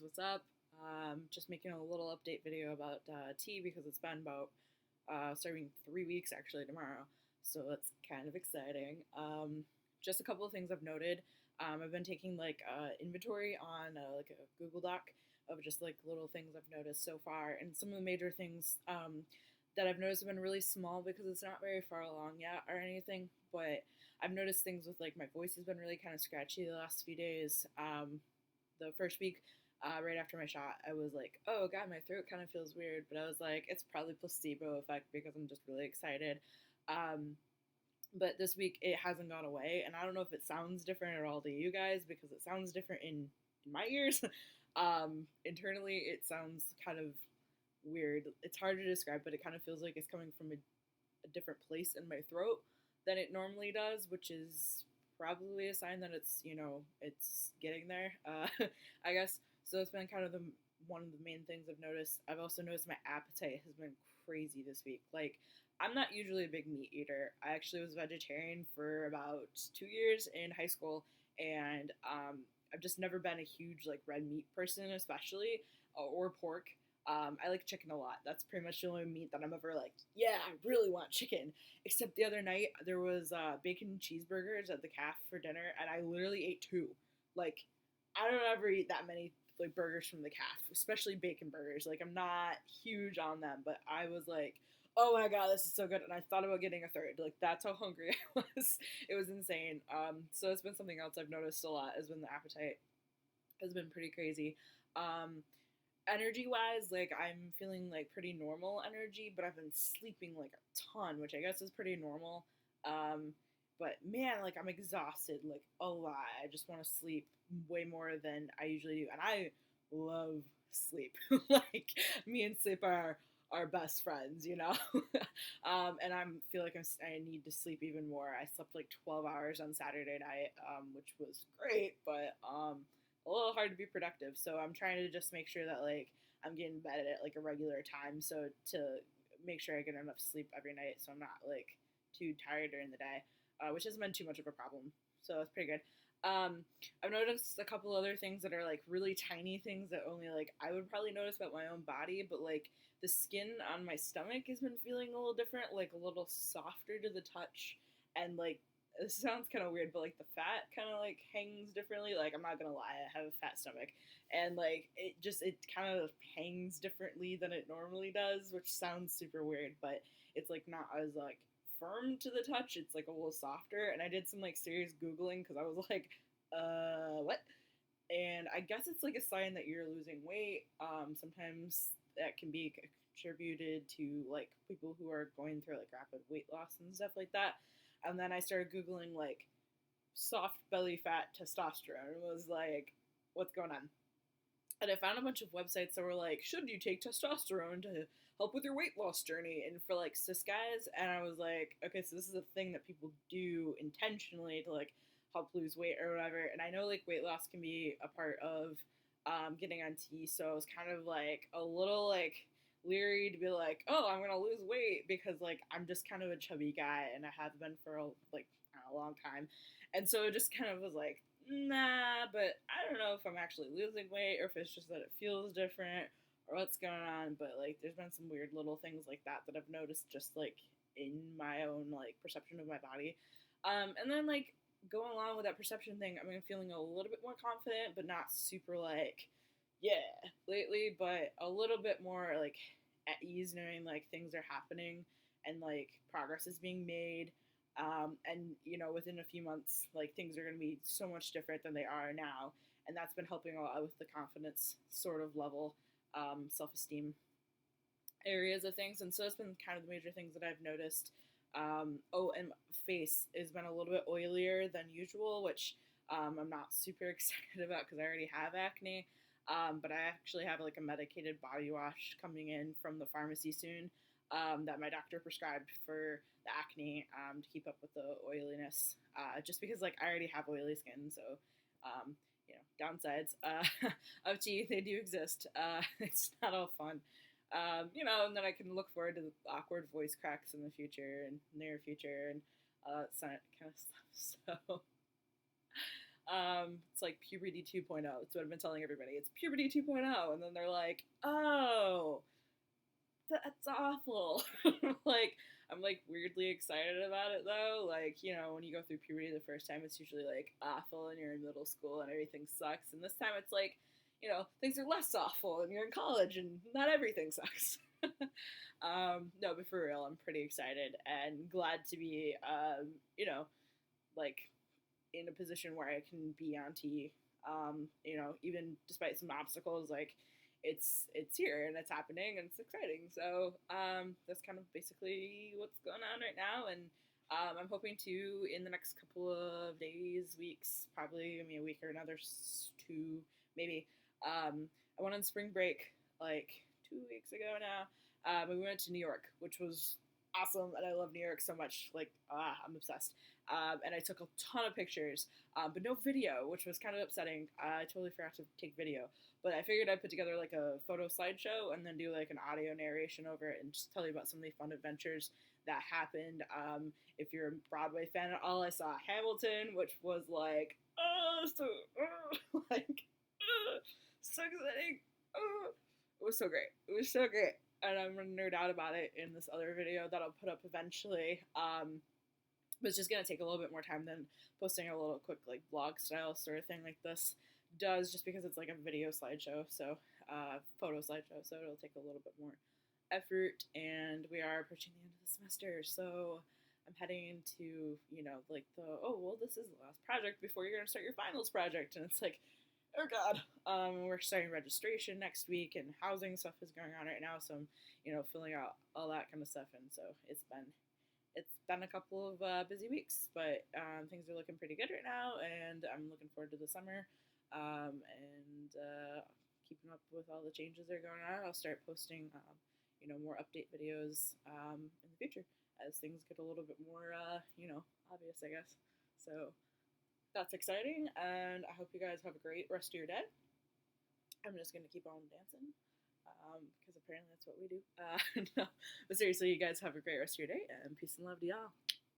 What's up? Just making a little update video about tea because it's been about starting 3 weeks actually tomorrow, so it's kind of exciting. Just a couple of things I've noted. I've been taking like inventory on like a Google Doc of just like little things I've noticed so far, and some of the major things that I've noticed have been really small because it's not very far along yet or anything, but I've noticed things with like my voice has been really kind of scratchy the last few days. The first week, right after my shot, I was like, oh god, my throat kind of feels weird, but I was like, it's probably placebo effect because I'm just really excited. Um, but this week it hasn't gone away, and I don't know if it sounds different at all to you guys because it sounds different in my ears. Internally, it sounds kind of weird. It's hard to describe, but it kind of feels like it's coming from a different place in my throat than it normally does, which is probably a sign that it's getting there. I guess so. It's been kind of the one of the main things I've noticed. I've also noticed my appetite has been crazy this week. Like, I'm not usually a big meat eater. I actually was vegetarian for about 2 years in high school, and I've just never been a huge like red meat person, especially or pork. I like chicken a lot. That's pretty much the only meat that I'm ever like, yeah, I really want chicken. Except the other night there was bacon cheeseburgers at the calf for dinner, and I literally ate two. Like, I don't ever eat that many like burgers from the calf, especially bacon burgers. Like, I'm not huge on them, but I was like, oh my god, this is so good, and I thought about getting a third. Like, that's how hungry I was. It was insane. So it's been something else I've noticed a lot has been the appetite has been pretty crazy. Um, Energy wise, like I'm feeling like pretty normal energy, but I've been sleeping like a ton, which I guess is pretty normal. Um, but man, like I'm exhausted like a lot. I just want to sleep way more than I usually do, and I love sleep. Like, me and sleep are best friends, you know. And feel like I need to sleep even more. I slept like 12 hours on Saturday night, which was great, but a little hard to be productive. So I'm trying to just make sure that like I'm getting to bed at like a regular time, so to make sure I get enough sleep every night, so I'm not like too tired during the day, which hasn't been too much of a problem. So it's pretty good. I've noticed a couple other things that are like really tiny things that only like I would probably notice about my own body, but like the skin on my stomach has been feeling a little different, like a little softer to the touch, and like this sounds kind of weird, but like the fat kind of like hangs differently. Like, I'm not gonna lie, I have a fat stomach, and like it kind of hangs differently than it normally does, which sounds super weird, but it's like not as like firm to the touch. It's like a little softer, and I did some like serious googling because I was like, what? And I guess it's like a sign that you're losing weight. Sometimes that can be contributed to like people who are going through like rapid weight loss and stuff like that. And then I started googling like soft belly fat testosterone. It was like, what's going on? And I found a bunch of websites that were like, should you take testosterone to help with your weight loss journey? And for like cis guys, and I was like, okay, so this is a thing that people do intentionally to like help lose weight or whatever. And I know like weight loss can be a part of getting on T, so I was kind of like a little like leery to be like, oh, I'm gonna lose weight because like I'm just kind of a chubby guy and I have been for like a long time, and so it just kind of was like, nah, but I don't know if I'm actually losing weight or if it's just that it feels different or what's going on. But like, there's been some weird little things like that that I've noticed just like in my own like perception of my body. And then like going along with that perception thing, I'm feeling a little bit more confident, but not super like, yeah, lately, but a little bit more like at ease knowing like things are happening and like progress is being made. And within a few months, like things are going to be so much different than they are now, and that's been helping a lot with the confidence sort of level, self-esteem areas of things. And so it's been kind of the major things that I've noticed. Oh, and face has been a little bit oilier than usual, which I'm not super excited about because I already have acne. But I actually have like a medicated body wash coming in from the pharmacy soon, that my doctor prescribed for the acne, to keep up with the oiliness. Just because like I already have oily skin, so um, downsides of tea, they do exist. It's not all fun. And then I can look forward to the awkward voice cracks in the future and near future and that kind of stuff. So It's like puberty 2.0. That's what I've been telling everybody. It's puberty 2.0. And then they're like, oh, that's awful. Like, I'm like weirdly excited about it though. Like, you know, when you go through puberty the first time, it's usually like awful and you're in middle school and everything sucks. And this time it's like, you know, things are less awful and you're in college and not everything sucks. No, but for real, I'm pretty excited and glad to be, you know, like in a position where I can be on T. You know, even despite some obstacles, like it's here and it's happening and it's exciting. So that's kind of basically what's going on right now, and I'm hoping to in the next couple of days, weeks, probably I mean a week or another two maybe. I went on spring break like 2 weeks ago now. We went to New York, which was awesome, and I love New York so much. Like, I'm obsessed. And I took a ton of pictures, but no video, which was kind of upsetting. I totally forgot to take video, but I figured I'd put together like a photo slideshow and then do like an audio narration over it and just tell you about some of the fun adventures that happened. If you're a Broadway fan at all, I saw Hamilton, which was like, like, so exciting. It was so great. It was so great. And I'm gonna nerd out about it in this other video that I'll put up eventually. But it's just gonna take a little bit more time than posting a little quick like vlog style sort of thing like this does, just because it's like a video slideshow, so photo slideshow, so it'll take a little bit more effort. And we are approaching the end of the semester, so I'm heading into, you know, like the, oh well, this is the last project before you're gonna start your finals project, and it's like, oh god. We're starting registration next week, and housing stuff is going on right now, so I'm, you know, filling out all that kind of stuff, and so it's been a couple of busy weeks, but things are looking pretty good right now, and I'm looking forward to the summer, and keeping up with all the changes that are going on. I'll start posting, you know, more update videos in the future as things get a little bit more, you know, obvious, I guess. So that's exciting, and I hope you guys have a great rest of your day. I'm just gonna keep on dancing, because apparently that's what we do. No, but seriously, you guys have a great rest of your day, and peace and love to y'all.